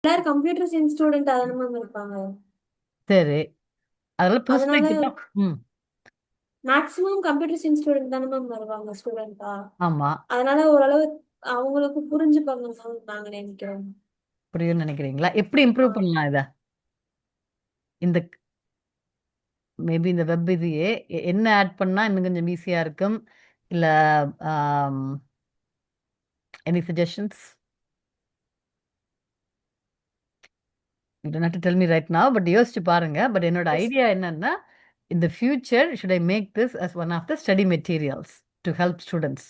எல்லாரும் computer science student அதான ma'am இருப்பாங்க. சரி, அதெல்லாம் புதுசா அதனால இப்பதான். ம். மேக்ஸிமம் கம்ப்யூட்டர் சயின்ஸ் ஸ்டூடெண்ட் தானே மேம் வருவாங்க ஸ்டூடெண்டா. ஆமா. அதனால ஓரளவு அவங்களுக்கு புரிஞ்சுப்பாங்க மேம் நாங்க நினைக்கிறோம். புரியும்னு நினைக்கிறீங்களா? எப்படி ஆ, இம்ப்ரூவ் பண்ணலாம் இத? இந்த மேபி இந்த வெப் இதையே என்ன ஆட் பண்ணா இன்னும் கொஞ்சம் ஈஸியா இருக்கும்? இல்ல any suggestions? You don't have to tell me right now, but யோசிச்சு பாருங்க. பட் என்னோட எஸ் ஐடியா என்னன்னா, in the future should I make this as one of the study materials to help students?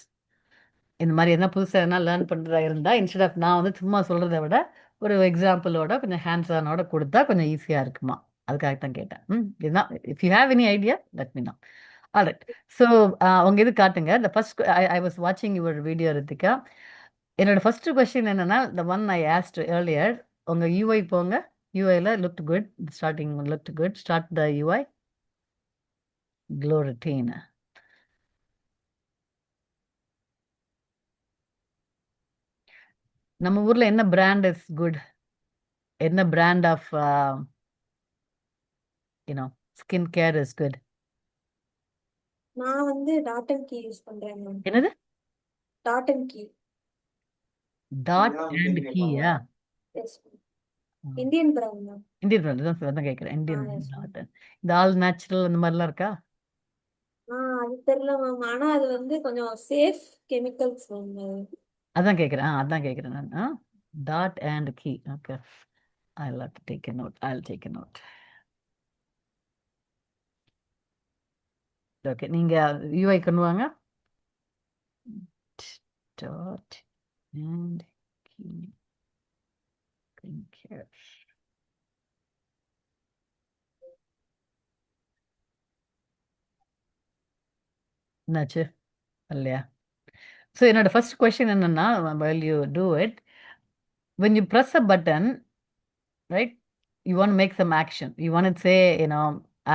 இந்த மாதிரி என்ன புதுசாக என்ன லேர்ன் பண்ணுறதா இருந்தால், இன்ஸ்டெட் ஆஃப் நான் வந்து சும்மா சொல்கிறத விட ஒரு எக்ஸாம்பிளோட கொஞ்சம் ஹேண்ட்ஸ் ஆனோட கொடுத்தா கொஞ்சம் ஈஸியாக இருக்குமா? அதுக்காக தான் கேட்டேன். இதுதான். If you have any idea let me know. Alright. So உங்கள் இது காட்டுங்க. த ஃபர்ஸ்ட் ஐ வாஸ் வாட்சிங் யுவர் வீடியோ ரித்திகா. என்னோட ஃபர்ஸ்ட் கொஸ்டின் என்னன்னா, the one I asked earlier. உங்கள் யூஐ போங்க. யூஐல looked good. Starting looked good. Start the UI glow routine. நம்ம ஊர்ல என்ன பிராண்ட் இஸ் குட்? என்ன brand of skin care is good? நான் வந்து டாட் அண்ட் கீ யூஸ் பண்றேன் மேம். என்னது? Dot and Key. Dot and கீயா? Yes ma'am. Indian brand ma'am. Indian brand தான் கேட்குறேன். Indian yes ma'am. டாட். இந்த ஆல் நேச்சுரல் அந்த மாதிரிலாம் இருக்கா? அது தெரியல மேம். ஆனா அது வந்து கொஞ்சம் சேஃப் கெமிக்கல்ஸ் மேம். அதான் கேட்குறேன். அதான் கேட்குறேன் நான். Dot and key. Okay. I'll have to take a note. I'll take a note. Okay, நீங்க யூஐ கொண்டு வாங்க. Dot and key skin care. என்னாச்சு? இல்லையா? ஸோ என்னோட ஃபர்ஸ்ட் கொஸ்டின் என்னன்னா, while you do it, when you press a button, right, you want to make some action, you want to say,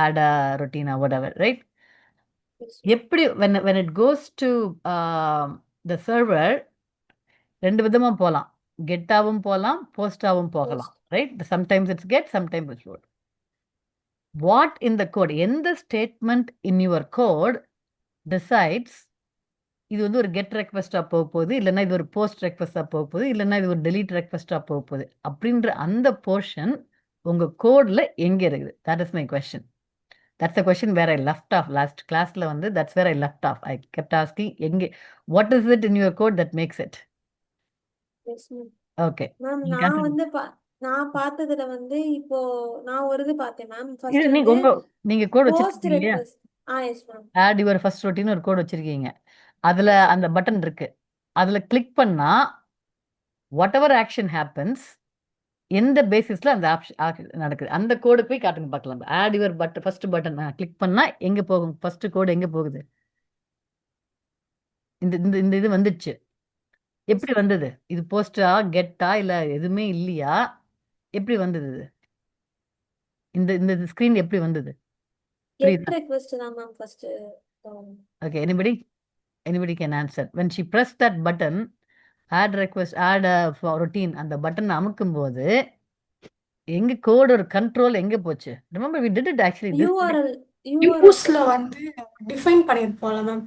add a routine or whatever, right? Yes ma'am. எப்படி when it goes to the server, ரெண்டு விதமா போகலாம். கெட்டாவும் போகலாம், போஸ்டாவும் போகலாம், post. Right? Sometimes it's get, sometimes it's load. What in the code, எந்த statement in your code decides இது வந்து ஒரு கெட் ரெக்வஸ்டா போக போகுது, இல்லைன்னா இது ஒரு போஸ்ட் ரெக்வஸ்டா போக போகுது, இல்லைன்னா இது ஒரு டெலீட் ரெக்வஸ்டா போக போகுது அப்படின்ற அந்த போர்ஷன் உங்க கோட்ல எங்க இருக்குது? That is my question. That's a question where I left off last கிளாஸ்ல வந்து. That's where I left off. I kept asking எங்கே, what is it in your code that makes it? Yes ma'am. Okay. Ma'am நீங்க நான் answer- வந்து நான் பார்த்ததுல வந்து இப்போ நான் ஒரு இது பார்த்தேன் மேம். இது ஃபர்ஸ்ட் நீங்க வந்து நீங்க கோட் போஸ்ட் வச்சிருக்கீங்க இல்லையா? Request. Yes ma'am. Add your first routine ஒரு கோட் வச்சிருக்கீங்க. அதுல எஸ் அந்த பட்டன் இருக்கு. அதுல கிளிக் பண்ணா வாட் எவர் ஆக்ஷன் ஹேப்பன்ஸ், எந்த பேசிஸ்ல அந்த ஆப்ஷன் நடக்குது அந்த கோடு போய் காட்டுங்க பார்க்கலாம். Add your first button click பண்ணா எங்க போகும்? ஃபர்ஸ்ட் கோடு எங்க போகுது? இந்த இந்த இந்த இது வந்துச்சு. எஸ் எப்படி வந்தது இது? போஸ்டா, கெட்டா, இல்ல எதுவுமே இல்லையா? எப்படி வந்தது இது? இந்த இந்த ஸ்கிரீன் எப்படி வந்தது? கெட் புரியுதா? ரெக்வஸ்ட் தான் ma'am first. Okay. Anybody can answer. when she press that button, add request, add a routine, அந்த பட்டன் அமுக்கும் போது எங்க கோட் ஒரு கண்ட்ரோல் எங்க போச்சு? Remember we did it actually this way. URL. URL யூஸ்ல வந்து டிஃபைன் பண்ணியிருப்போம்ல மேம்.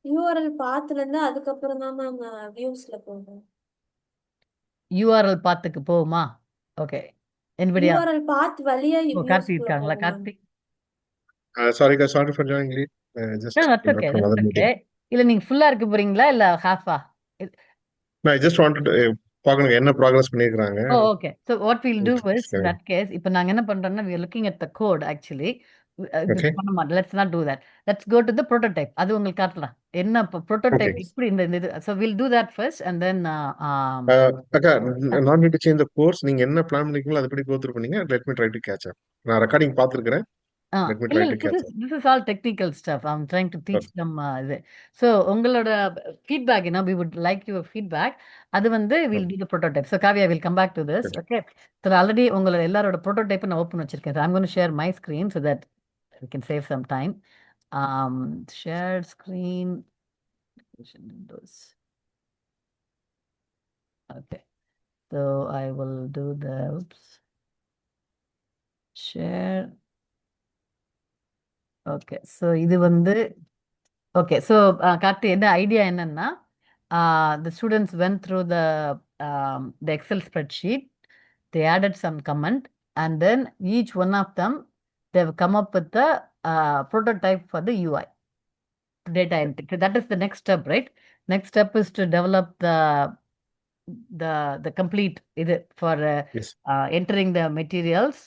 யூஆர்எல் பாத்துல இருந்து அதுக்கப்புறம் தான் மேம் வியூஸ்ல போகும். யூஆர்எல் பாத்துக்கு போகுமா? ஓகே. எனிபடி? யூஆர்எல் பாத் வழியா ஓ, கார்த்தி வியூஸ்குள்ள இருக்காங்களா? போகும் ma'am. Karthi? Sorry guys, sorry for joining late. Just that's came back okay, from that's another okay. meeting. இல்ல நீங்க ஃபுல்லா இருக்க போறீங்களா இல்ல ஹாஃபா? No, I just wanted to பார்க்கணும் என்ன ப்ராக்ரஸ் பண்ணியிருக்காங்க. Oh, okay. So what we'll do is, in சரி. that case, இப்போ நாங்க என்ன பண்றோம்னா, we are looking at the code actually. Okay. Let's not do that. Let's go to the prototype. அது உங்களுக்கு காட்டலாம். என்ன prototype Okay. இப்படி இந்த இது. So we'll do that first and then அக்கா, not need to change the course. நீங்க என்ன பிளான் பண்ணிருக்கீங்களோ அதுபடி கோ த்ரூ பண்ணீங்க. Let me try to catch up. நான் ரெக்கார்டிங் பார்த்துருக்கிறேன். லெட் மீ இல்ல ட்ரை இல்ல, to this catch is up. this is all technical stuff. I'm trying to teach them இது. So உங்களோட feedback, we would like your feedback. அது வந்து we'll do the prototype. So Kavya, we'll come back to this. Okay. So already உங்களோட எல்லாரோட prototype நான் open வச்சிருக்கேன். So I'm going to share my screen so that we can save some time. Shared screen. Windows. Okay. So I will do the share. Okay, so இது வந்து okay, so காட்டு என்ன idea என்னன்னா the students went through the Excel spreadsheet. They added some comment, and then each one of them they've come up with the prototype for the UI data entry. So that is the next step, right? Next step is to develop the complete இது for Yes. entering the materials,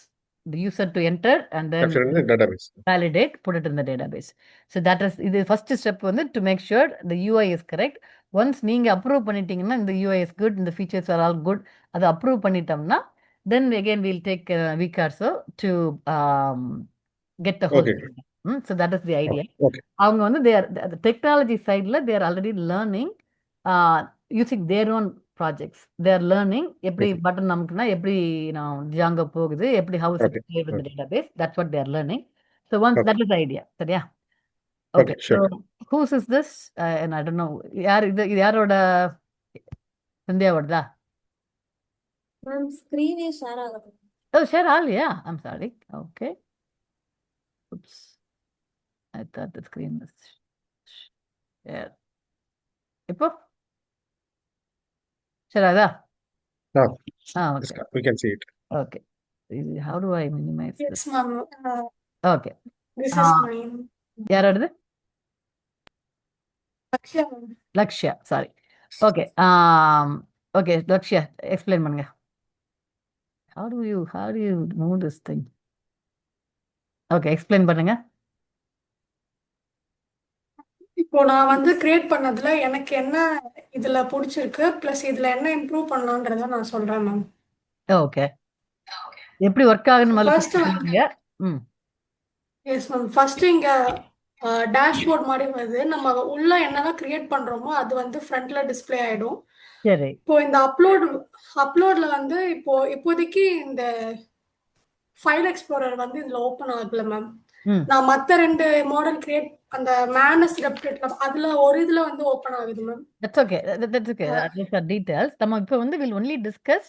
the user to enter, and then Capture in the database. validate, put it in the database. So that is the first step வந்து to make sure the UI is correct. Once நீங்க approve பண்ணிட்டீங்கன்னா இந்த UI is good, the features are all good, அதை approve பண்ணிட்டோம்னா then again we'll take a week or so to get the whole Okay. thing. So that is the idea. Okay. அவங்க வந்து the technology sideல they are already learning using their own projects. They are learning எப்படி Okay. Button நமக்குன்னா எப்படி Django போகுது, எப்படி how is it Okay. saved in the Okay. database. That's what they are learning. So once Okay. that is the idea. சரியா? Okay. Okay. So Sure. whose is this? And I don't know. யார் இது யாரோட சந்தியாவோடதா? Ma'am ஸ்கிரீனே share ஆகுது. Oh, share all. Yeah. I'm sorry. Okay. Oops. I thought the screen was share. இப்போ share ஆகுதா? Ah, Okay. yes, we can see it. Okay. How do I minimize this? Yes, ma'am. Okay. This is mine. யாரோடது? Lakshya, ma'am. Lakshya. Sorry. Okay. Okay. Lakshya, explain பண்ணுங்க. How do you move this thing? Okay. Explain பண்ணுங்க. இப்போ நான் வந்து create பண்ணதுல எனக்கு என்ன இதுல பிடிச்சிருக்கு பிளஸ் இதுல என்ன இம்ப்ரூவ் பண்ணலான்றத நான் சொல்றேன் மேம். ஓகே. எப்படி ஒர்க் ஆகுன்னு முதல்ல ஃபர்ஸ்ட் சொல்லுங்க. Yes ma'am. ஃபர்ஸ்ட் இங்க டேஷ்போர்ட் மாதிரி வருது. நம்ம உள்ள என்னதான் கிரியேட் பண்றோமோ அது வந்து ஃப்ரண்ட்ல டிஸ்ப்ளே ஆயிடும். சரி. இப்போ இந்த அப்லோட்ல வந்து இப்போதைக்கு இந்த ஃபைல் எக்ஸ்ப்ளோரர் வந்து இதுல ஓபன் ஆகல மேம். நான் மத்த ரெண்டு மாடல் கிரியேட் அந்த மேனஸ் ரெப்டேட்ல அதுல ஒரு இதுல வந்து ஓபன் ஆகுது ma'am. That's okay. That's okay. Those are details. நம்ம இப்போ வந்து will only discuss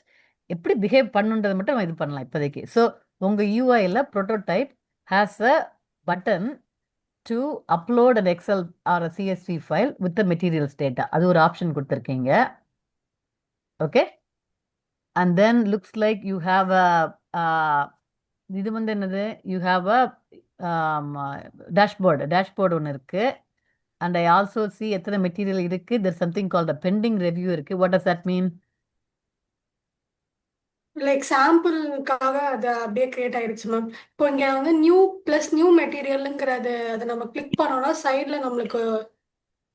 எப்படி பிஹேவ் பண்ணுன்றதை மட்டும் இது பண்ணலாம் இப்போதைக்கு. ஸோ உங்க யூஐல prototype has a button to upload an Excel or a CSV file with the materials data. அது ஒரு ஆப்ஷன் கொடுத்துருக்கீங்க. Okay. And then looks like you have a இது வந்து என்னது? You have a dashboard ஒன்று இருக்கு. And I also see எத்தனை material இருக்கு. There's something called a pending review இருக்கு. What does that mean? Like சாம்பிளுக்காக அது அப்படியே கிரியேட் ஆயிடுச்சு மேம். இப்போ இங்க வந்து நியூ மெட்டீரியலுங்கிறது அதை நம்ம கிளிக் பண்ணோம்னா சைட்ல நம்மளுக்கு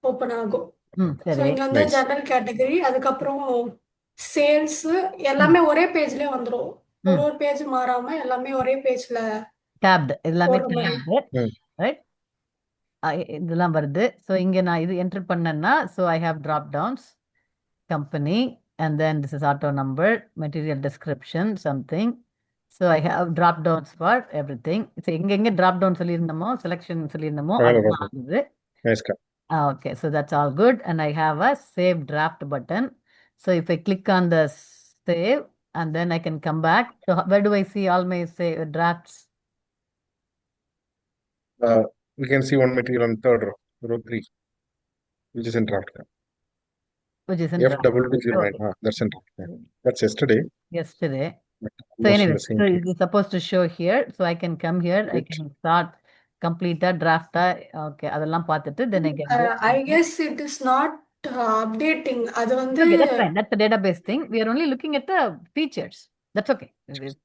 ஓப்பன் ஆகும். ஸோ சரி. இங்க வந்து Nice. ஜெனரல் கேட்டகரி, அதுக்கப்புறம் சேல்ஸ் எல்லாமே ஒரே பேஜ்லயே வந்துடும். ஒரு பேஜ் மாறாம எல்லாமே ஒரே பேஜ்ல Tabbed. எல்லாமே போடுற மாதிரி. tabbed. Right? இதெல்லாம் வருது. ஸோ இங்கே நான் இது என்டர் பண்ணேன்னா so I have dropdowns company and then this is auto number, material description, something. So I have drop downs for everything. So எங்க drop down சொல்லியிருந்தோமோ செலெக்ஷன் சொல்லியிருந்தோமோ அதுதான் ஆகுது. Nice. Okay, so that's all good. And I have a save draft button. So if I click on the save and then I can come back. So where do I see all my drafts? We can see one material on third row 3, which is in draft. Which is in draft. F2209. That's in draft. That's yesterday. So anyway, so it is supposed to show here. So I can come here. I can start complete a draft. Okay, அதெல்லாம் பார்த்துட்டு then I can go. I guess it is not updating. அது வந்து Okay, that's fine. That's the database thing. We are only looking at the features. That's okay.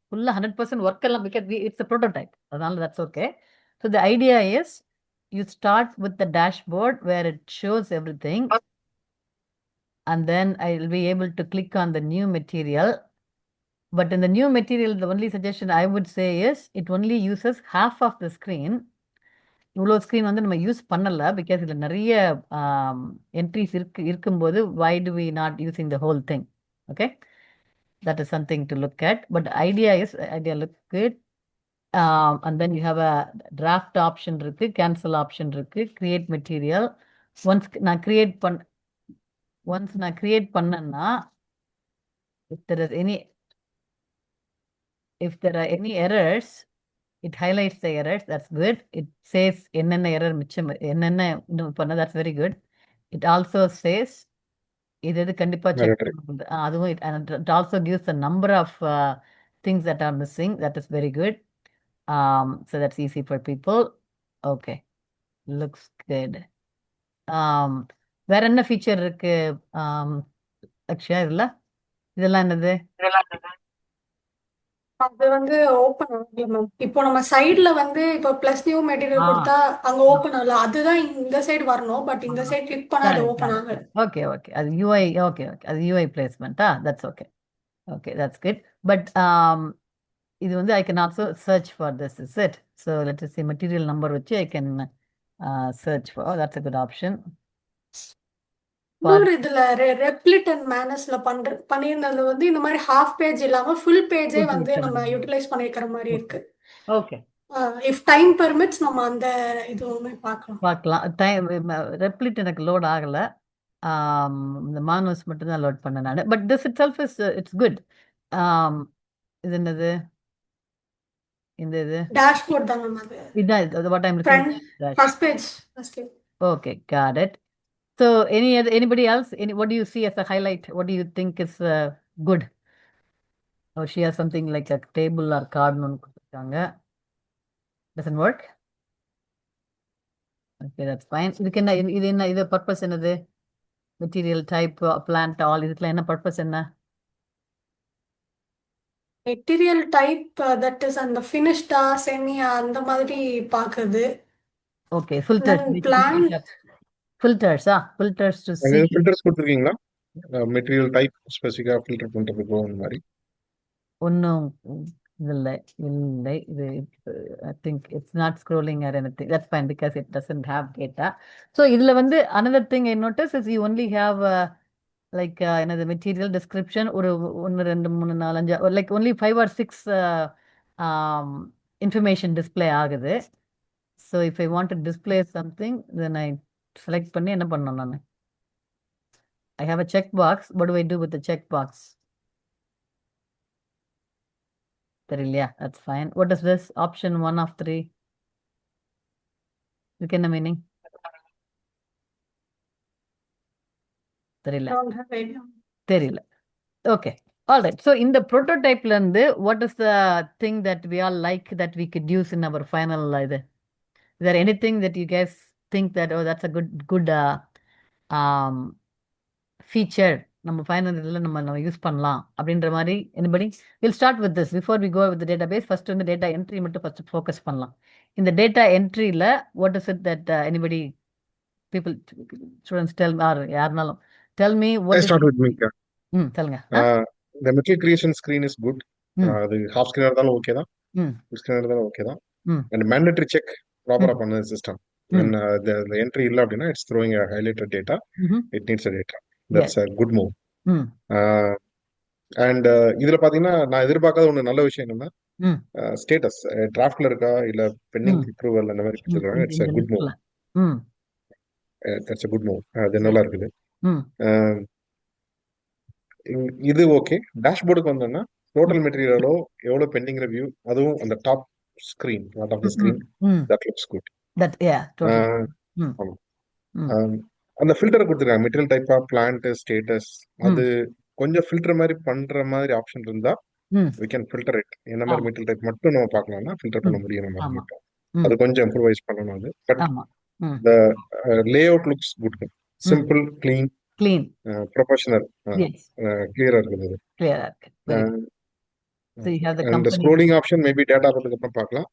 Full 100% work எல்லாம் because it's a prototype. அதனால that's okay. So the idea is you start with the dashboard where it shows everything. And then I will be able to click on the new material. But in the new material, the only suggestion I would say is it only uses half of the screen. இவ்வளோ screen வந்து நம்ம use பண்ணல because இதில் நிறைய entries இருக்கும்போது why do we not using the whole thing? Okay, that is something to look at. But the idea look good. And then you have a draft option இருக்கு, cancel option இருக்கு, create material. Once நான் create பண்ணேன்னா if there are any errors, it highlights the errors. That's good. It says என்னென்ன error மிச்சம் என்னென்ன இன்னும் பண்ண. That's very good. It also says இது கண்டிப்பா check Mandatory. பண்ணணும். அதுவும் and it also gives the number of things that are missing. That is very good. So that's easy for people. Okay, looks good. வேற என்ன feature இருக்கு அக்ஷயா இதுல? இதெல்லாம் என்னது? அது வந்து ஓப்பன் ஆகல மேம். இப்போ நம்ம சைடுல வந்து இப்போ பிளஸ் நியூ மெட்டீரியல் ஆ கொடுத்தா அங்க ஓப்பன் ஆகல. அதுதான் இந்த சைடு வரணும். பட் இந்த சைடு கிளிக் பண்ணா அது correct, ஓப்பன் correct. ஆகல. Okay, okay. அது UI, okay, okay. அது UI placement. That's okay. Okay, that's good. But இது வந்து I can also search for this, is it? So let us see material number வச்சு I can search for. Oh, that's a good option. இன்னொரு இதுல ரெப்ளிட் and மேனஸ்ல பண்ணியிருந்தது வந்து இந்த மாதிரி half page இல்லாம full பேஜே வந்து நம்ம யூட்டிலைஸ் பண்ணிருக்கிற மாதிரி இருக்கு. ஓகே, இஃப் டைம் பெர்மிட்ஸ் நம்ம அந்த இதுவுமே பார்க்கலாம். டைம் ரெப்ளிட் எனக்கு லோட் ஆகல. இந்த மானஸ் மட்டும் தான் லோட் பண்ணேன் நான். But this it self is it's good. இது என்னது? இந்த இது டேஷ்போர்ட் தான் மேம். அது இதான் what I'm looking. First page. Okay, got it. So anybody else? What do you see as a highlight? What do you think is good? Or she has something like a table or card ஒன்னு கொடுத்திருக்காங்க. Doesn't work? Okay, that's fine. இது purpose என்னது? Material type, plant, all, இதுக்கெல்லாம் என்ன purpose என்ன? Material type that is அந்த ஃபினிஷ்டா செமியா அந்த மாதிரி பாக்குது. Okay, filters. Filters to see. Filters கொடுத்திருக்கீங்களா? மெட்டீரியல் டைப் ஸ்பெசிஃபிக்கா ஃபில்டர் பண்றதுக்கு அந்த மாதிரி ஒன்னும் இல்லை. இது I think it's not scrolling or anything. That's fine because it doesn't have data. So இதுல வந்து another thing I notice is you only have like another material description ஒரு 1 2 3 4 5 or like only 5 or 6 information display ஆகுது. So if I want to display something, then I select பண்ணி என்ன பண்ணணும் நான்? I have a checkbox. What do I do with the checkbox? தெரியலையா? That's fine. What is this? Option 1 of 3. இதுக்கு என்ன meaning? தெரியல. Okay. All right. So in the prototype இருந்து what is the thing that we all like that we could use in our final இது? Is there anything that you guys think that that's a good feature நம்ம final இதில் நம்ம use பண்ணலாம் அப்படின்ற மாதிரி? anybody? We'll start with this before we go with the database. First வந்து data entry மட்டும் first focus பண்ணலாம். இந்த data என்ட்ரியில் what is it that anybody, people, students tell or யாருனாலும் tell me what I start with me. சொல்லுங்க. The material creation screen is good. அது half screen இருந்தாலும் okay தான், full screen இருந்தாலும் okay தான். And mandatory check ப்ராப்பரா பண்ணது system. When the entry இல்ல அப்படின்னா it's throwing a highlighted data. It needs a data. That's a good move. And இதுல பாத்தீங்கன்னா நான் எதிர்பார்க்காத ஒண்ணு நல்ல விஷயம் என்னன்னா ஸ்டேட்டஸ் டிராஃப்ட்ல இருக்கா இல்ல பெண்டிங் அப்ரூவல் அந்த மாதிரி கொடுத்துருக்காங்க. It's a good move. That's a good move. அது நல்லா இருக்குது. இது ஓகே. டேஷ்போர்டுக்கு வந்தோம்னா டோட்டல் மெட்டீரியலோ எவ்வளவு பெண்டிங் ரிவ்யூ அதுவும் அந்த top screen part of the screen that looks good. That totally. அந்த ஃபில்டர் கொடுத்துருக்காங்க மெட்டீரியல் டைப்பா பிளான்ட் ஸ்டேட்டஸ். அது கொஞ்சம் ஃபில்டர் மாதிரி பண்ற மாதிரி ஆப்ஷன் இருந்தா we can filter it. என்ன மாதிரி மெட்டீரியல் டைப் மட்டும் நம்ம பார்க்கலாம்னா ஃபில்டர் பண்ண முடியும் நம்ம மட்டும். அது கொஞ்சம் இம்ப்ரூவைஸ் பண்ணணும் அது. But the layout looks good. Simple, clean, professional, clear இருக்குது. So you have the and the scrolling option maybe data பத்துக்கு அப்புறம் பார்க்கலாம்.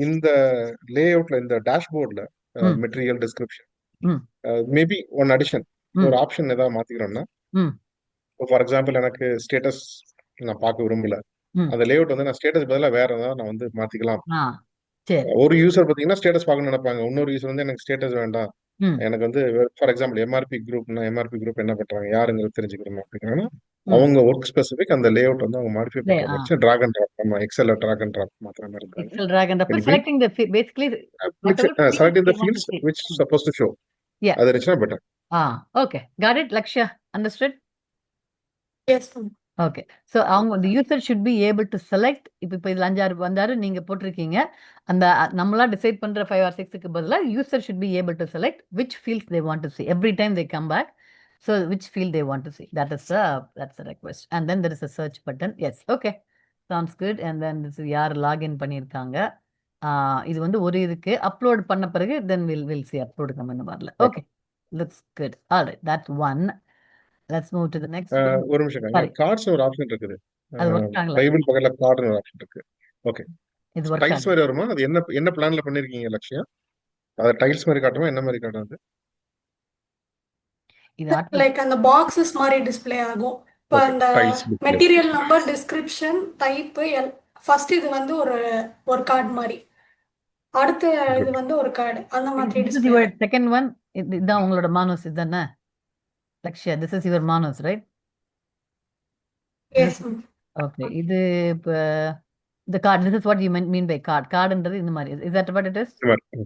இந்த லேஅவுட்ல இந்த டேஷ்போர்ட்ல material description maybe one addition ஒரு ஆப்ஷன் ஏதாவது மாத்திக்கிறோம்னா, ஃபார் எக்ஸாம்பிள் எனக்கு ஸ்டேட்டஸ் நான் பார்க்க விரும்பல, அந்த லேஅவுட் வந்து நான் ஸ்டேட்டஸ் பதிலாக வேற ஏதாவது நான் வந்து மாத்திக்கலாம். ஒரு யூசர் பாத்தீங்கன்னா ஸ்டேட்டஸ் பார்க்கணும்னு நினைப்பாங்க, இன்னொரு யூசர் வந்து எனக்கு ஸ்டேட்டஸ் வேண்டாம், எனக்கு வந்து ஃபார் எக்ஸாம்பிள் எம்ஆர்பி குரூப்னா எம்ஆர்பி குரூப் என்ன பண்றாங்க யாருங்கிறது தெரிஞ்சுக்கணும் அப்படின்னா அவங்க ஒர்க் ஸ்பெசிபிக் அந்த லேஅவுட் வந்து அவங்க மாடிஃபை பண்றாங்க. டிராக் அண்ட் டிராப், நம்ம எக்ஸல்ல டிராக் அண்ட் டிராப் மாத்திர மாதிரி இருக்காங்க. selecting the basically selecting the fields which is supposed to show. அது இருந்துச்சுன்னா better. Okay, got it. Lakshya, understood? Yes. Okay. So அவங்க the user should be able to select. இப்போ இதில் 5-6 வந்தாரு நீங்கள் போட்டிருக்கீங்க. அந்த நம்மளா டிசைட் பண்ணுற 5 or 6க்கு பதிலாக user should be able to select which fields they want to see every time they come back. So which field they want to see. That's the request. And then there is a search button. Yes. Okay. Sounds good. And then this is யார் login பண்ணியிருக்காங்க. இது வந்து ஒரு இதுக்கு upload பண்ண பிறகு then we'll see upload comment வரல. Okay. Looks good. All right. That's one. Let's move to the next one. ஒரு நிமிஷம் Sorry. கார்ட்ஸ் ஒரு ஆப்ஷன் இருக்குது. அது ஒர்க் ஆகல. பைபிள் பக்கத்துல கார்டுன்னு ஒரு ஆப்ஷன் இருக்கு. ஓகே. இது ஒர்க் டைல்ஸ் ஆகல. மாதிரி வருமா? அது என்ன பிளான்ல பண்ணிருக்கீங்க லட்சியம்? அது டைல்ஸ் மாதிரி காட்டுமா, என்ன மாதிரி காட்டுறது? இது லைக் அந்த பாக்ஸஸ் மாதிரி டிஸ்ப்ளே ஆகும். இப்போ Okay, அந்த tiles display. Material number, description, type, first இது வந்து ஒரு கார்டு மாதிரி, அடுத்த இது வந்து ஒரு கார்டு, அந்த மாதிரி This is display. your second one. இதுதான் உங்களோட மானோஸ் இதுதானே Lakshya? This is your manos, right? Yes ma'am. Okay. இது இப்போ the card, this is what you mean by card. கார்டுன்றது இந்த மாதிரி. Is that what it is? இந்த மாதிரி.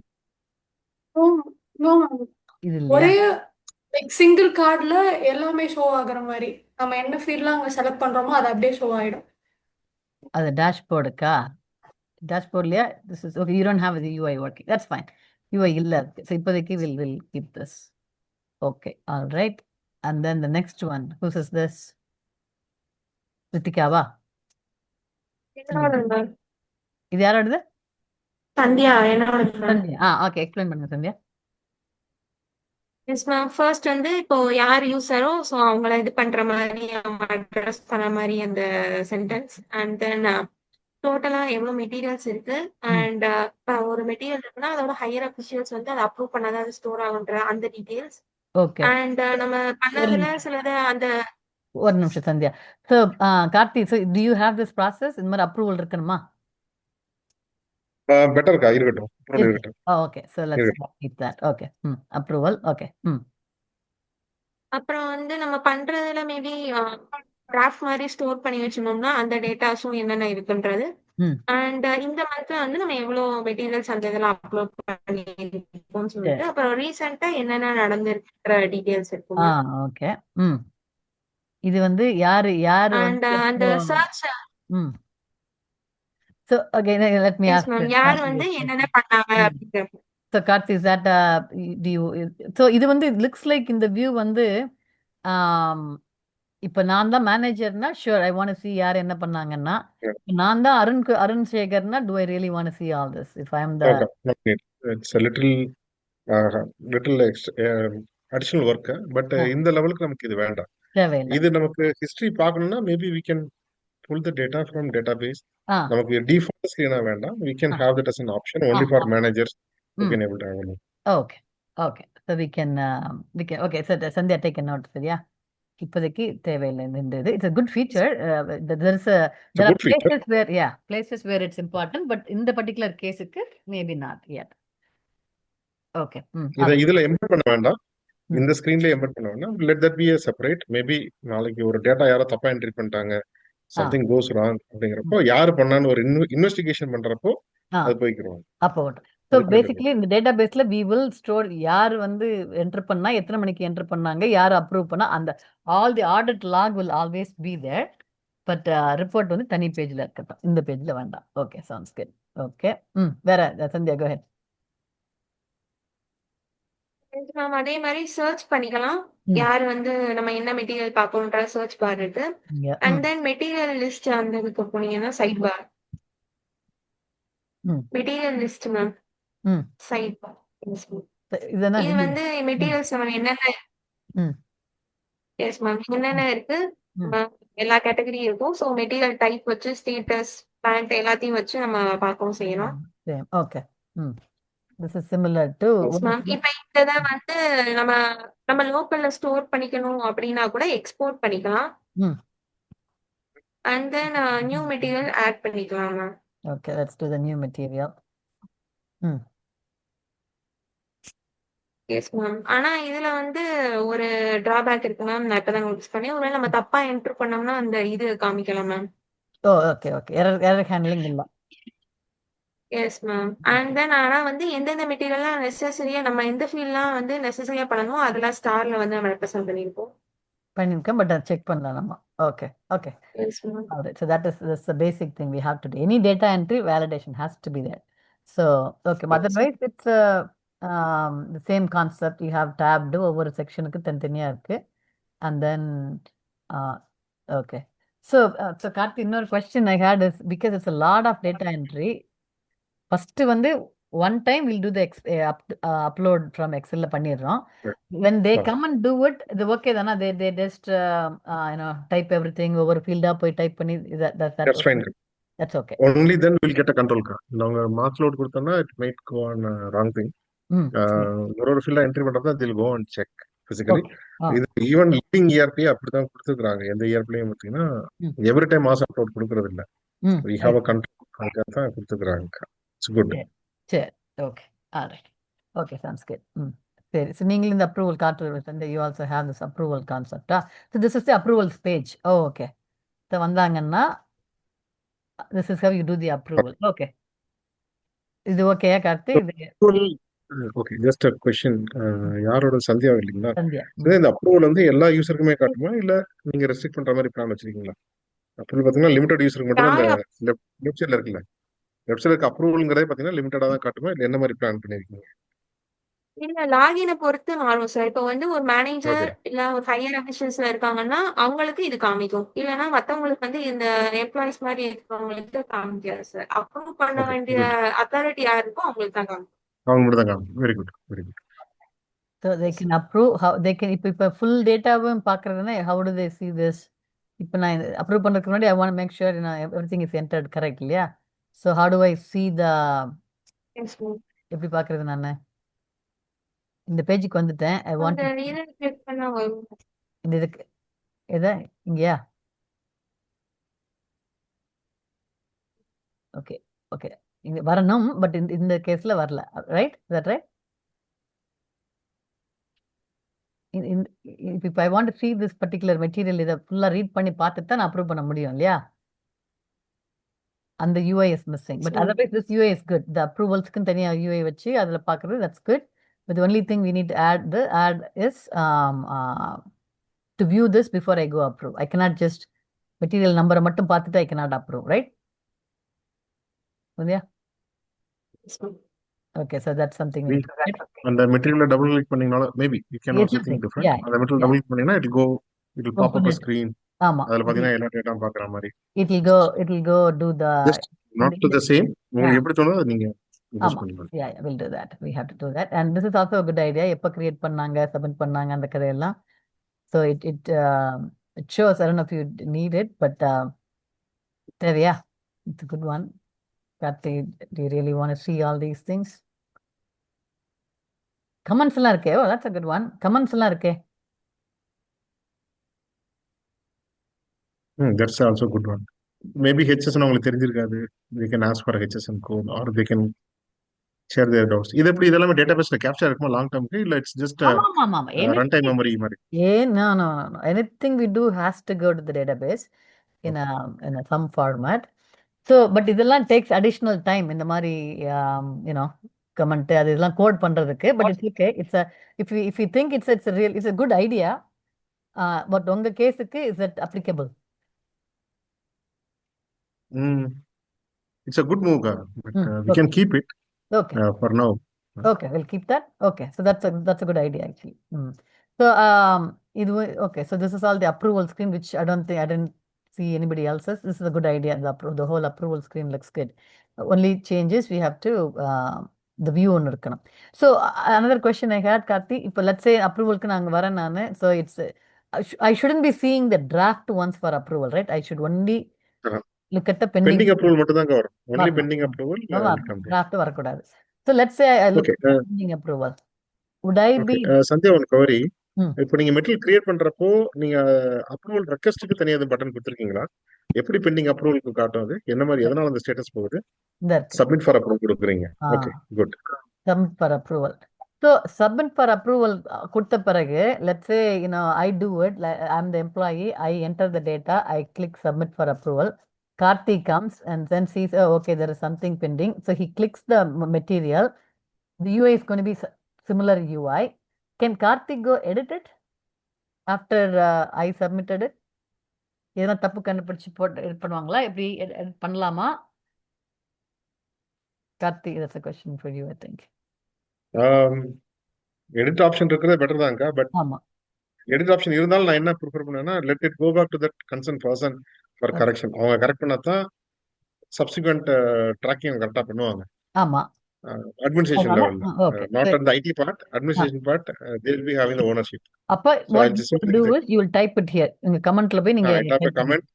நோ மேம், இது ஒரே இல்லையா? லைக் சிங்கிள் கார்டுல எல்லாமே ஷோ ஆகுற மாதிரி, நம்ம என்ன ஃபீல்ட்லாம் அங்க செலக்ட் பண்றோமோ அது அப்படியே ஷோ ஆயிடும். அது டேஷ்போர்டுக்கா? டேஷ்போர்ட்லையா? This is okay. You don't have the UI working. That's fine. UI இல்லை. So இப்போதைக்கு we'll keep this. Okay. All right. And then the next one. Who says this? ரித்திகாவா? இது யாரோடது? சந்தியா, என்னோட சந்தியா. ஓகே. எக்ஸ்பிளைன் பண்ணுங்க சந்தியா. Yes ma'am. ஃபர்ஸ்ட் வந்து இப்போ யார் யூசரோ so அவங்கள இது பண்ற மாதிரி, அவங்க அட்ரஸ் பண்ண மாதிரி அந்த சென்டென்ஸ். அண்ட் தென் டோட்டலா எவ்வளவு மெட்டீரியல்ஸ் இருக்கு, அண்ட் ஒரு மெட்டீரியல் இருக்குன்னா அதோட ஹையர் அஃபிஷியல்ஸ் வந்து அதை அப்ரூவ் பண்ணாதான் அது ஸ்டோர் ஆகுன்ற அந்த டீடைல்ஸ். ஓகே. அண்ட் நம்ம பண்ணதுல சிலது அந்த ஒரு நிமிஷம் Sandhya. So Karthi, so do you have this process? இந்த மாதிரி அப்ரூவல் இருக்கணுமா? பெட்டர்க்கா, இருக்கட்டும். இருக்கட்டும். Okay. So let's keep that. Okay. Approval. Okay. அப்புறம் வந்து நம்ம பண்றதுல மேபி டிராஃப்ட் மாதிரி ஸ்டோர் பண்ணி வச்சிருந்தோம்னா அந்த டேட்டாஸும் என்னென்ன இருக்குன்றது. அண்ட் இந்த மந்த்ல வந்து நம்ம எவ்வளவு மெட்டீரியல்ஸ் அந்த இதெல்லாம் அப்லோட் பண்ணிருக்கோம்னு சொல்லிட்டு, அப்புறம் ரீசெண்டா என்னென்ன நடந்திருக்கிற டீடைல்ஸ் இருக்கும். ஓகே. இது வந்து யாரு அண்ட் அந்த search. So again, let me yes ask ma'am, this. யார் வந்து என்னென்ன பண்ணாங்க அப்படிங்கிற. So Karthi, is that do you? So இது வந்து it looks like இந்த view வந்து இப்போ நான் தான் மேனேஜர்னா ஷூர் ஐ வாண்ட் see யார் என்ன பண்ணாங்கன்னா, நான் தான் Arun சேகர்னா do I really want to see all this if I am the It's a little additional work, but இந்த லெவலுக்கு நமக்கு இது வேண்டாம். தேவையில்லை. இது நமக்கு ஹிஸ்டரி பார்க்கணும்னா maybe we can pull the data from database. நமக்கு default screen வேண்டாம். We can have that as an option only for managers who can able to have it. Okay. So we can okay. So Sandhya, take a note. சரியா? இப்போதைக்கு தேவையில்லை இந்த இது. It's a good feature. There are places where places where it's important, but in the particular caseக்கு maybe not yet. Okay. இதுல embed பண்ண வேண்டாம். இந்த ஸ்கிரீன்ல எம்பெட் பண்ண வேண்டாம். let that be a separate. Maybe நாளைக்கு ஒரு டேட்டா யாரோ தப்பா என்ட்ரி பண்ணிட்டாங்க, something goes wrong அப்படிங்கறப்போ யாரு பண்ணான்னு ஒரு இன்வெஸ்டிகேஷன் பண்றப்போ அது போய்க்கிறோம். அப்போ ஸோ பேசிக்கலி இந்த டேட்டா பேஸ்ல வி வில் ஸ்டோர் யார் வந்து என்டர் பண்ணா, எத்தனை மணிக்கு என்டர் பண்ணாங்க, யார் அப்ரூவ் பண்ணா, அந்த all the audit log will always be there. But report வந்து தனி பேஜ்ல இருக்கட்டும், இந்த பேஜ்ல வேண்டாம். Okay, sounds good. ஓகே. வேற சந்தியா, கோ ஹெட். மேம் அதே மாதிரி சர்ச் பண்ணிக்கலாம். யார் வந்து நம்ம என்ன மெட்டீரியல் பார்க்கணுன்ற சர்ச் பார் இருக்கு. அண்ட் தென் மெட்டீரியல் லிஸ்ட் அந்த இதுக்கு போனீங்கன்னா sidebar. Material list ma'am sidebar. இது வந்து மெட்டீரியல்ஸ் நம்ம என்னென்ன எஸ் மேம் என்னென்ன இருக்கு எல்லா கேட்டகரி இருக்கும். ஸோ மெட்டீரியல் டைப் வச்சு ஸ்டேட்டஸ் பேண்ட் எல்லாத்தையும் வச்சு நம்ம பார்க்கவும் செய்யணும். Okay. This is similar to இப்ப இத வந்து நம்ம லோக்கல்ல ஸ்டோர் பண்ணிக்கணும் அப்படினா கூட எக்ஸ்போர்ட் பண்ணிக்கலாம். and then new material add பண்ணிக்கலாம் ma'am. Okay, let's do the new material. Yes ma'am. ஆனா இதுல வந்து ஒரு டிராபேக் இருக்கு மேம். நான் இப்பதான் நோட்டீஸ் பண்ணேன். ஒருவேளை நம்ம தப்பா என்டர் பண்ணோம்னா அந்த இது காமிக்கலாம் மேம். ஓகே. எரர் ஹேண்ட்லிங் இல்ல. Yes ma'am. அண்ட் தென் ஆனா வந்து எந்தெந்த மெட்டீரியல்லாம் நெசசரியா நம்ம எந்த ஃபீல்ட்லாம் வந்து நெசசரியா பண்ணணுமோ அதெல்லாம் ஸ்டார்ல வந்து நம்ம ரெப்ரசென்ட் பண்ணியிருப்போம். பண்ணிருக்கேன், பட் செக் பண்ணலாம் நம்ம. Okay okay. Yes, ma'am. All right. So that's the basic thing we have to do. Any data entry validation has to be there. So okay, but Yes. otherwise it's the same concept. You have tabbed over section தனித்தனியா இருக்கு, and then okay. So so Karthi, another question I had is, because it's a lot of data entry, first வந்து one time we'll do the upload from Excel ல பண்ணிடுறோம். When they come and do it, இது okay தானா? They just type everything over field up, போய் type பண்ணி that's That's fine. That's okay. Only then we'll get a control car. நாங்க marks load கொடுத்தோம்னா it might go on wrong thing. ஒரு field entry பண்றதா they'll go and check physically. இது even living ERP அப்படிதான் கொடுத்துருக்காங்க. எந்த ERPலயும் பார்த்தீங்கன்னா எவ்ரி டைம் மாஸ் அப்லோட் கொடுக்கறது இல்ல. We have a control தான் கொடுத்துருக்காங்க. It's good. சரி, okay, all right, okay, sounds good. சரி, so நீங்கள் இந்த approval காட்டுறது வந்து you also have this approval concept. So this is the approvals page. Oh, okay. So வந்தாங்கன்னா this is how you do the approval. Okay. இது ஓகேயா Karthi? Okay, just a question. யாரோட சந்தியா இல்லைங்களா? சந்தியா. இந்த அப்ரூவல் வந்து எல்லா யூசருக்குமே காட்டுமா, இல்ல நீங்க ரெஸ்ட்ரிக்ட் பண்ற மாதிரி பிளான் வச்சிருக்கீங்களா? அப்ரூவல் பாத்தீங்கன்னா லிமிடெட் யூசருக்கு மட்டும் அந்த லெஃப்ட் சைடுல இருக்குல்ல, லெஃப்ட் சைடுல இருக்க அப்ரூவல்ங்கறதே பாத்தீங்கன்னா லிமிட்டடா தான் காட்டுமா, இல்ல என்ன மாதிரி பிளான் பண்ணிருக்கீங்க? இல்ல, லாகினை பொறுத்து மாறும் சார். இப்போ வந்து ஒரு மேனேஜர் இல்ல ஒரு ஹையர் அஃபிஷியல்ஸ்ல இருக்காங்கன்னா அவங்களுக்கு இது காமிக்கும். இல்லைன்னா மத்தவங்களுக்கு வந்து இந்த எம்ப்ளாயிஸ் மாதிரி இருக்கவங்களுக்கு காமிக்காது சார். அப்ரூவ் பண்ண வேண்டிய அத்தாரிட்டி யார் இருக்கோ அவங்களுக்கு தான் காமிக்கும். அவங்க மட்டும் தான் காமிக்கும். Very good, very good. So they can approve, how they can, இப்போ full dataவும் பார்க்கறதுனா how do they see this? இப்போ நான் அப்ரூவ் பண்றதுக்கு முன்னாடி I want to make sure everything is entered correct, இல்லையா? So how do I see the, எப்படி பார்க்கறது? நான் இந்த பேஜுக்கு வந்துட்டேன். I want to கிளிக் பண்ணா வரும். இந்த இதுக்கு எதா இங்கயா? ஓகே ஓகே, இங்க வரணும், பட் இந்த கேஸ்ல வரல, right? Is that right? if I want to see this particular material, இதை ஃபுல்லா ரீட் பண்ணி பார்த்துட்டு தான் நான் அப்ரூவ் பண்ண முடியும், இல்லையா? அந்த UI is missing, but otherwise this UI is good. The approvals-க்கு தனியா UI வச்சு அதுல பார்க்கறது, that's good. But the only thing we need to add is to view this before I go approve. I cannot just material number மட்டும் பார்த்துட்டு I cannot approve, right? Yeah. Okay, so that's something we அந்த மெட்டீரியல்ல double click பண்ணீங்கனால maybe you can also think different. அந்த material double click பண்ணீங்கன்னா it will pop up a screen. ஆமா, அதுல பாத்தீங்கன்னா எல்லா டேட்டாவும் பார்க்கற மாதிரி. it will go do the just not to the same. உங்களுக்கு எப்படி தோணுதோ அதை நீங்க யூஸ் பண்ணிக்கலாம். Yeah, we'll do that. We have to do that. And this is also a good idea. எப்ப கிரியேட் பண்ணாங்க, சப்மிட் பண்ணாங்க அந்த கதையெல்லாம். So it shows, I don't know if you need it, but yeah, it's a good one. Karthi, do you really want to see all these things? Comments எல்லாம் இருக்கே. Oh, that's a good one. Comments எல்லாம் இருக்கே. That's also a good one. Maybe HSN உங்களுக்கு தெரிஞ்சிருக்காது. They can ask for a HSN code or they can share their doubts. இது எப்படி இதெல்லாம் டேட்டாபேஸ்ல capture இருக்குமா லாங் டர்ம்க்கு, இல்ல it's just run time memory மாதிரி? No. Anything we do has to go to the database in some format. So but இதெல்லாம் takes additional time. இந்த மாதிரி comment அதெல்லாம் கோட் பண்றதுக்கு, but it's okay. If we think it's a good idea, but உங்க கேஸுக்கு is it applicable? It's a good move, but we can keep it. Okay. For now. Okay, we'll keep that. Okay, so that's a good idea actually. So okay, so this is all the approval screen, which I didn't see anybody else's. This is a good idea. The whole approval screen looks good. Only changes we have to the view on irukkanum. So another question I had, Karthi, if let's say approval ku naanga varan nanu, so it's I shouldn't be seeing the draft ones for approval, right? I should only look at the pending approval மட்டும் தான் வரும். Only pending approval. Draft வரக்கூடாது. So let's say I look at pending approval. Would I be Sandhya one query, இப்போ நீங்க material create பண்றப்போ நீங்க approval ரெக்வெஸ்ட்க்கு தனியா எதுவும் பட்டன் கொடுத்திருக்கீங்களா? எப்படி பெண்டிங் அப்ரூவலுக்கு காட்டும் அது? என்ன மாதிரி, எதனால அந்த ஸ்டேட்டஸ் போகுது? சப்மிட் ஃபார் அப்ரூவல் கொடுக்குறீங்க. Okay, good. Submit for approval. So submit for approval கொடுத்த பிறகு, let's say I do it, I'm the employee, I enter the data, I click submit for approval. Karthi comes and then sees, oh, okay, there is something pending. So he clicks the material. The UI is going to be similar UI. Can Karthi go edit it? After I submitted எதனா தப்பு கண்டுபிடிச்சு போட்டு edit பண்ணுவாங்களா? எப்படி edit பண்ணலாமா? Karthi, that's a question for you, I think. Edit option இருக்கிறது better தான்க்கா. But ஆமா, எடிட் ஆப்ஷன் இருந்தாலும் நான் என்ன ப்ரிஃபர் பண்ணேன்னா, let it go back to that concern person for that's- correction. அவங்க கரெக்ட் பண்ணா தான் சப்சிக்வெண்ட் ட்ராக்கிங் கரெக்டா பண்ணுவாங்க. ஆமா. அட்மினிஸ்ட்ரேஷன் அதனால லெவல்ல, okay. Not at the IT part, administration part, they will be having the ownership. அப்ப So what I you just will simply do say, is you will type it here. உங்க கமெண்ட்ல போய் நீங்க I drop a type பண்ணி. comment,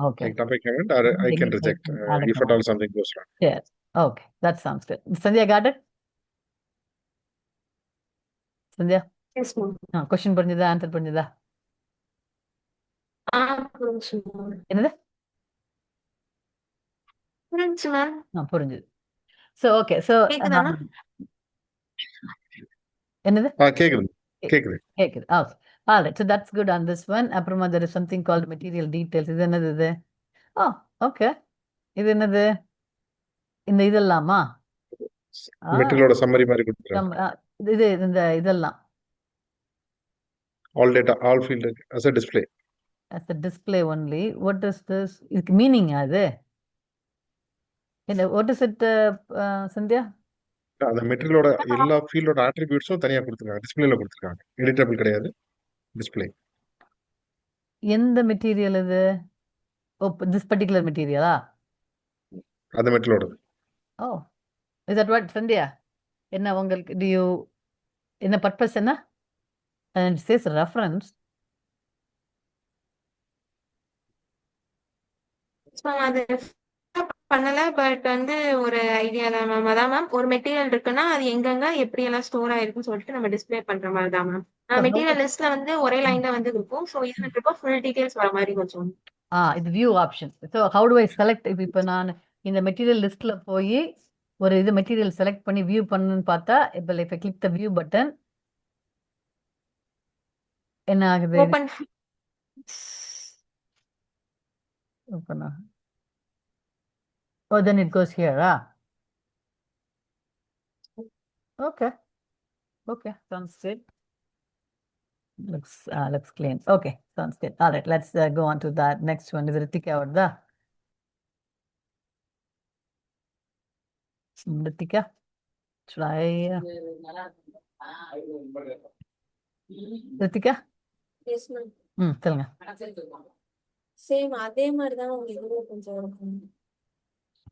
okay. I drop a comment, or I can reject if at all something goes wrong. Yes. Okay, that sounds good. Sandhya, got it? Sandhya, yes ma'am. Question புரிஞ்சுதா, answer புரிஞ்சுதா? புரிஞ்சு ma'am. என்னது? புரிஞ்சு ma'am. புரிஞ்சுது. So okay, so கேக்குதாண்ணா? என்னது? கேக்குது. கேக்குது. Okay. All right, so that's good on this one. அப்புறமா there is something called material details. இது என்னது இது? Okay. இது என்னது? இந்த இதெல்லாமா? மெட்டீரியலோட சம்மரி மாதிரி கொடுத்துருக்காங்க. இது இந்த இதெல்லாம் All data, all field as a display. as a display only. What is this? இதுக்கு மீனிங் அது என்ன? What is it, Sandhya? அந்த மெட்டீரியலோட எல்லா ஃபீல்டோட ஆட்ரிபியூட்ஸும் தனியா கொடுத்துருக்காங்க, டிஸ்பிளேல கொடுத்துருக்காங்க. எடிட்டபிள் கிடையாது, டிஸ்பிளே. எந்த மெட்டீரியல் இது? திஸ் பர்டிகுலர் மெட்டீரியலா? அந்த மெட்டீரியலோட. Is that what, Sandhya? என்ன உங்களுக்கு என்ன பர்பஸ் என்ன? And it says reference. அது பண்ணல, பட் வந்து ஒரு ஐடியா தான் மேம். அதான் மேம், ஒரு மெட்டீரியல் இருக்குன்னா அது எங்கெங்க எப்படி எல்லாம் ஸ்டோர் ஆயிருக்குன்னு சொல்லிட்டு நம்ம டிஸ்ப்ளே பண்ற மாதிரி தான் மேம். மெட்டீரியல் லிஸ்ட்ல வந்து ஒரே லைன்ல வந்து இருக்கும். ஸோ இதுல இருக்கப்போ ஃபுல் டீடைல்ஸ் வர மாதிரி கொஞ்சம். இது view option. So how to I select? இப்போ நான் இந்த மெட்டீரியல் லிஸ்ட்ல போய் ஒரு இது மெட்டீரியல் செலக்ட் பண்ணி வியூ பண்ணணும்னு பார்த்தா, இப்போ if I click the view button என்ன ஆகுது? Open Open. Oh, then it goes here. Okay. Sounds good. Looks clean. Okay, sounds good. All right, let's go on to that next one. Is Ritika out there? Ritika, should I? Ritika? Yes ma'am. சொல்லுங்க. Same அதே மாதிரி தான் உங்களுக்கு இதுவும் கொஞ்சம் இருக்கும்.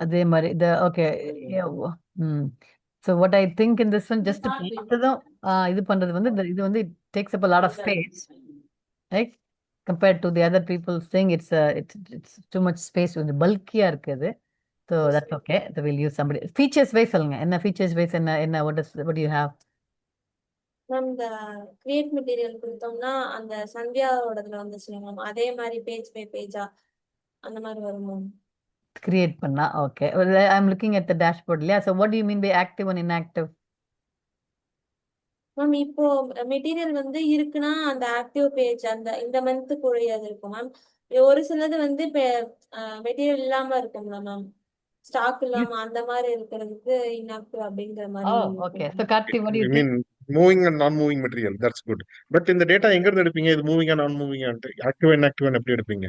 அதே மாதிரி okay. So what I think in this one, just பார்த்ததும் இது பண்றது வந்து இது வந்து it takes up a lot of space, right? Compared to the other people saying it's too much space, கொஞ்சம் பல்கியா இருக்குது. So that's okay. So we'll use somebody. Features wise சொல்லுங்க. என்ன features wise என்ன what do you have? Ma'am இந்த create material கொடுத்தோம்னா அந்த சந்தியாவோடதுல வந்துச்சுங்க ma'am, அதே மாதிரி பேஜ் பை பேஜா அந்த மாதிரி வரும் மேம். Create பண்ணா okay. Well, I'm looking at the dashboard. Yeah. So what do you mean by active and inactive? Ma'am இப்போ மெட்டீரியல் வந்து இருக்குன்னா அந்த ஆக்டிவ் பேஜ் அந்த இந்த மந்த்துக்குரியது இருக்கும் மேம். ஒரு சிலது வந்து இப்போ மெட்டீரியல் இல்லாம இருக்கும்ல மேம், ஸ்டாக் இல்லாம அந்த மாதிரி இருக்கிறதுக்கு இன்ஆக்டிவ் அப்படிங்கிற மாதிரி. Okay. So Karthi, what do you I think? mean moving and நான் moving material, that's good. But இந்த டேட்டா எங்க இருந்து எடுப்பீங்க? இது மூவிங்கா நான் மூவிங்கா, ஆக்டிவ் அண்ட் இன்ஆக்டிவ் எப்படி எடுப்பீங்க?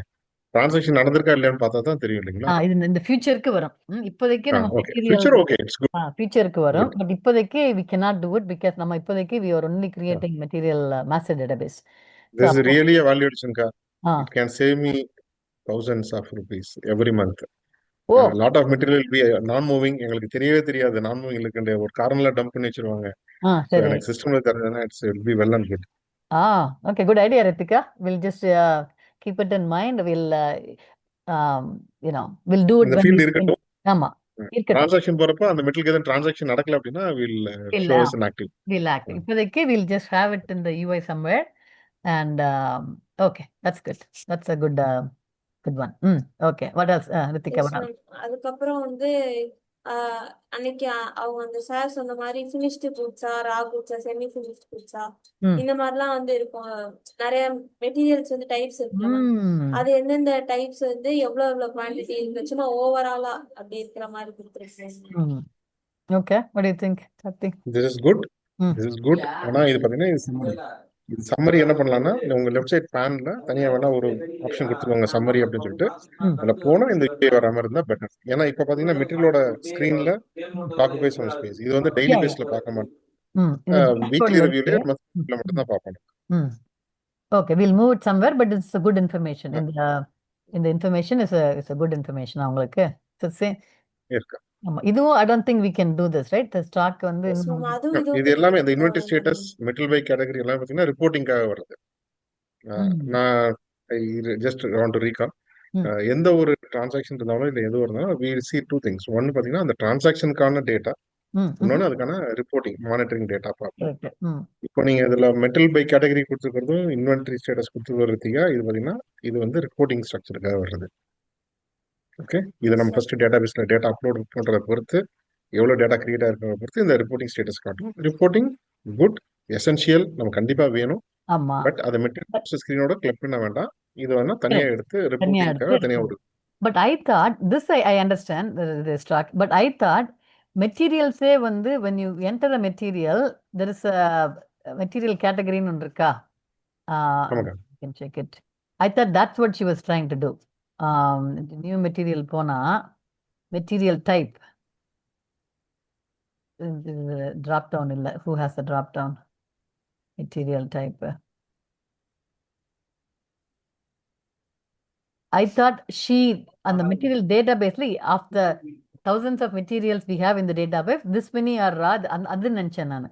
டிரான்சாக்ஷன் நடந்திருக்கா இல்லையான்னு பார்த்தா தான் தெரியும் இல்லைங்களா? இது இந்த ஃபியூச்சருக்கு வரும். இப்போதைக்கு நம்ம ஃபியூச்சர் ஓகே, இட்ஸ் குட். ஃபியூச்சருக்கு வரும். பட் இப்போதைக்கு we cannot do it because நம்ம இப்போதைக்கு we are only creating material master database. This is really a value addition ka. It can save me thousands of rupees every month. A lot of material will be non-moving. எங்களுக்கு தெரியவே தெரியாது non-moving இருக்குன்ற ஒரு காரணம்ல dump பண்ணி வச்சிருவாங்க. So எனக்கு சிஸ்டம்ல தரதுனா it will be well and good. Okay, good idea, Ritika. We'll just keep it in mind. We'll we'll do it இந்த when ஃபீல்ட் இருக்கட்டும். ஆமா, இருக்கட்டும். டிரான்சாக்ஷன் போறப்ப அந்த மெட்டீரியல் ஏதாவது டிரான்சாக்ஷன் நடக்கல அப்படினா will show as an active. We'll active. இப்போதைக்கு we'll just have it in the UI somewhere and okay, that's good. That's a good one. Okay, what else, Ritika? Yes, ma'am. அதுக்கப்புறம் வந்து அன்னைக்கு அவங்க அந்த sir சொன்ன மாதிரி ஃபினிஷ்டு குட்ஸா, ரா குட்ஸா, semi finished குட்ஸா, இந்த மாதிரிலாம் வந்து இருக்கும். நிறைய மெட்டீரியல்ஸ் வந்து டைப்ஸ் இருக்கு. அது எந்தெந்த டைப்ஸ் வந்து எவ்வளவு குவான்டிட்டி இருக்கு, சும்மா ஓவராலா அப்படி இருக்கிற மாதிரி கொடுத்துருக்கேன். Okay, what do you think, Karthi? This is good. This is good. ஆனா இது பாத்தீங்கன்னா இது சம்மரி என்ன பண்ணலாம்னா உங்க லெஃப்ட் சைட் பேன்ல தனியா வேணா ஒரு ஆப்ஷன் கொடுத்துருவாங்க சம்மரி அப்படின்னு சொல்லிட்டு அதுல போனா இந்த யூஏ வராம இருந்தா பெட்டர். ஏன்னா இப்ப பாத்தீங்கன்னா மெட்டீரியலோட ஸ்கிரீன்ல ஆக்குபை சம் ஸ்பேஸ். இது வந்து டெய்லி பேஸ்ல பார்க்க மாட்டோம், வீக்லி ரிவ்யூல மட்டும் தான் பார்ப்போம். Okay, we'll move it somewhere, but it's a good information. In the information is a good information அவங்களுக்கு. So same. இதுவும் I don't think we can do this, right? The stock வந்து இது எல்லாமே இந்த inventory status metal by category எல்லாம் பாத்தீங்கன்னா ரிப்போர்ட்டிங்காக வருது. நான் ஜஸ்ட் வாண்ட் டு ரீகால், எந்த ஒரு டிரான்சாக்ஷன் இருந்தாலும் இல்லை எதுவும் இருந்தாலும் we see two things. ஒன்னு பாத்தீங்கன்னா அந்த டிரான்சாக்ஷனுக்கான டேட்டா, இன்னொன்னு அதுக்கான ரிப்போர்ட்டிங் மானிட்டரிங் டேட்டா பார்ப்போம். இப்போ நீங்க இதுல மெட்டல் பை கேட்டகரி கொடுத்துருக்கிறதும் இன்வென்டரி ஸ்டேட்டஸ் கொடுத்துருக்கிறதுக்கா இது பாத்தீங்கன்னா இது வந்து ரிப்போர்ட்டிங் ஸ்ட்ரக்சருக்காக வருது. ஓகே, இது நம்ம ஃபர்ஸ்ட் டேட்டா பேஸ்ல டேட்டா அப்லோட் பண்றதை பொறுத்து எவ்வளவு டேட்டா கிரியேட் ஆயிருக்கிறத பொறுத்து இந்த ரிப்போர்ட்டிங் ஸ்டேட்டஸ் காட்டும். ரிப்போர்ட்டிங் குட், எசென்ஷியல், நம்ம கண்டிப்பா வேணும். பட் அதை மெட்டீரியல் ஸ்கிரீனோட கிளிக் பண்ண வேண்டாம். இது வேணா தனியா எடுத்து ரிப்போர்ட்டிங்காக தனியா ஒரு. But I thought this, I understand the stock, but I thought materials வந்து when you enter a material there is a material category ன்னு ஒன்று இருக்கா? You can check it. I thought that's what she was trying to do. New material போனா material type drop down இல்ல. Who has the drop down? Material type. I thought she on the material database of the thousands of materials we have in the database, this many are raw. அது நினைச்சேன் நான்.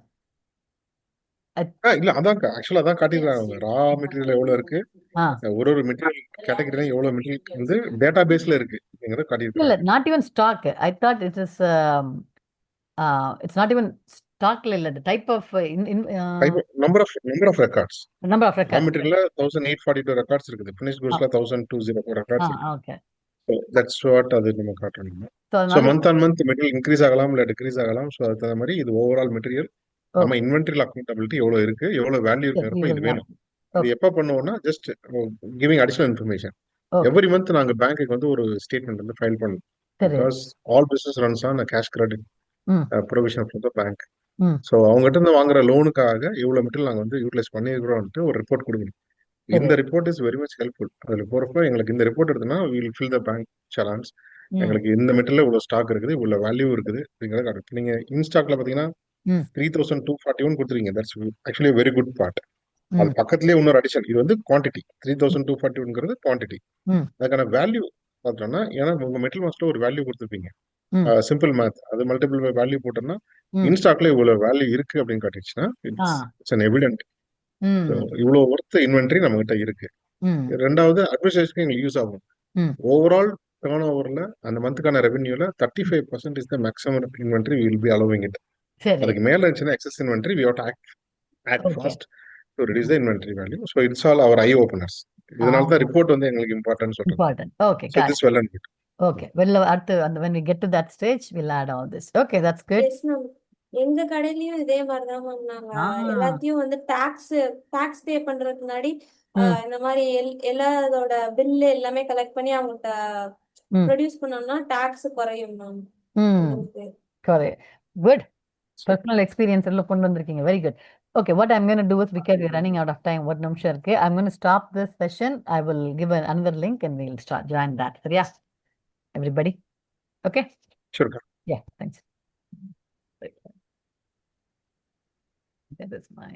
இல்ல அதான் ஆக்சுவலா அதான் காட்டிடுறாங்க. Raw material எவ்வளவு இருக்கு, ஒரு மெட்டீரியல் கேட்டகரில எவ்வளவு மெட்டீரியல் வந்து டேட்டாபேஸ்ல இருக்கு அப்படிங்கறத காட்டிடுறாங்க. இல்ல, not even stock. I thought it is it's not even stock இல்ல, the type of number of records. Number of records. ரா மெட்டீரியல்ல 1842 ரெக்கார்ட்ஸ் இருக்குது. finished goodsல 1204 ரெக்கார்ட்ஸ் இருக்கு. Okay. So that's what அது நம்ம காட்டணும். So month on month material increase ஆகலாம் இல்ல டிக்ரீஸ் ஆகலாம். சோ அதுக்கு தகுந்த மாதிரி இது ஓவரால் மெட்டீரியல் நம்ம இன்வென்டரியில் அக்கௌண்டபிலிட்டி எவ்வளவு இருக்கு, எவ்வளவு வேல்யூ இருக்கிறப்ப இது வேணும். இது எப்ப பண்ணுவோம்னா just giving additional information. Every month நாங்க பேங்க்குக்கு வந்து ஒரு ஸ்டேட்மெண்ட் வந்து ஃபைல் பண்ணணும். Because all business runs on cash credit provision from the bank. So அவங்ககிட்ட இருந்து வாங்குற லோனுக்காக இவ்வளவு மெட்டீரியல் நாங்க வந்து யூட்டிலைஸ் பண்ணிருக்கிறோம்ட்டு ஒரு ரிப்போர்ட் கொடுக்கணும். இந்த report is very much helpful. அதுல போறப்ப எங்களுக்கு இந்த ரிப்போர்ட் எடுத்தோம்னா will fill the bank salons. எங்களுக்கு இந்த மெட்டீரியல் இவ்வளவு ஸ்டாக் இருக்குது, இவ்வளவு வேல்யூ இருக்குது அப்படிங்கிறத காட்டுது. நீங்க இன்ஸ்டாக்ல பாத்தீங்கன்னா 3241 கொடுத்துருவீங்க. That's actually very good part. அது பக்கத்துலயே இன்னொரு அடிஷன். இது வந்து குவான்டிட்டி 3241 குவான்டிட்டி. அதுக்கான வேல்யூ பார்த்தோம்னா, ஏன்னா உங்க மெட்டல் மாஸ்ல ஒரு வேல்யூ கொடுத்துருப்பீங்க, சிம்பிள் மேத். அது மல்டிபிள் வேல்யூ போட்டோம்னா இன்ஸ்டாக்ல இவ்வளவு வேல்யூ இருக்கு அப்படின்னு காட்டிடுச்சுன்னா இட்ஸ் அன் எவிடென்ட். இவ்வளவு ஒர்த் இன்வென்டரி நம்ம கிட்ட இருக்கு. ரெண்டாவது அட்மினிஸ்ட்ரேஷனுக்கு எங்களுக்கு யூஸ் ஆகும். ஓவரால் டர்ன் ஓவர்ல அந்த மந்த்துக்கான ரெவென்யூல 35% is the maximum inventory will be allowing it. அதுக்கு மேல இருந்துச்சுன்னா excess inventory we have to act fast to reduce the inventory value. So it's all our eye openers. இதனால தான் ரிப்போர்ட் வந்து எங்களுக்கு இம்பார்ட்டன்ட் சொல்றோம். Important. Okay, so this well and good. Okay, well when we get to that stage we'll add all this. Okay, that's good. Yes ma'am. எங்க கடையிலயும் இதே மாதிரிதான் ma'am. நாங்க எல்லாத்தையும் வந்து டாக்ஸ் பே பண்றதுக்கு முன்னாடி இந்த மாதிரி எல்லாரோட பில்லு எல்லாமே கலெக்ட் பண்ணி அவங்கள்ட்ட ப்ரொடியூஸ் பண்ணோம்னா டாக்ஸ் குறையும் ma'am. Correct. Good. Personal experience எல்லாம் கொண்டு வந்திருக்கீங்க. Very good. Okay, what I'm going to do is, because we're running out of time, what நிமிஷம் இருக்கு, I'm going to stop this session. I will give another link and we'll start join that. சரியா everybody? Okay, sure. Yeah, thanks. That is my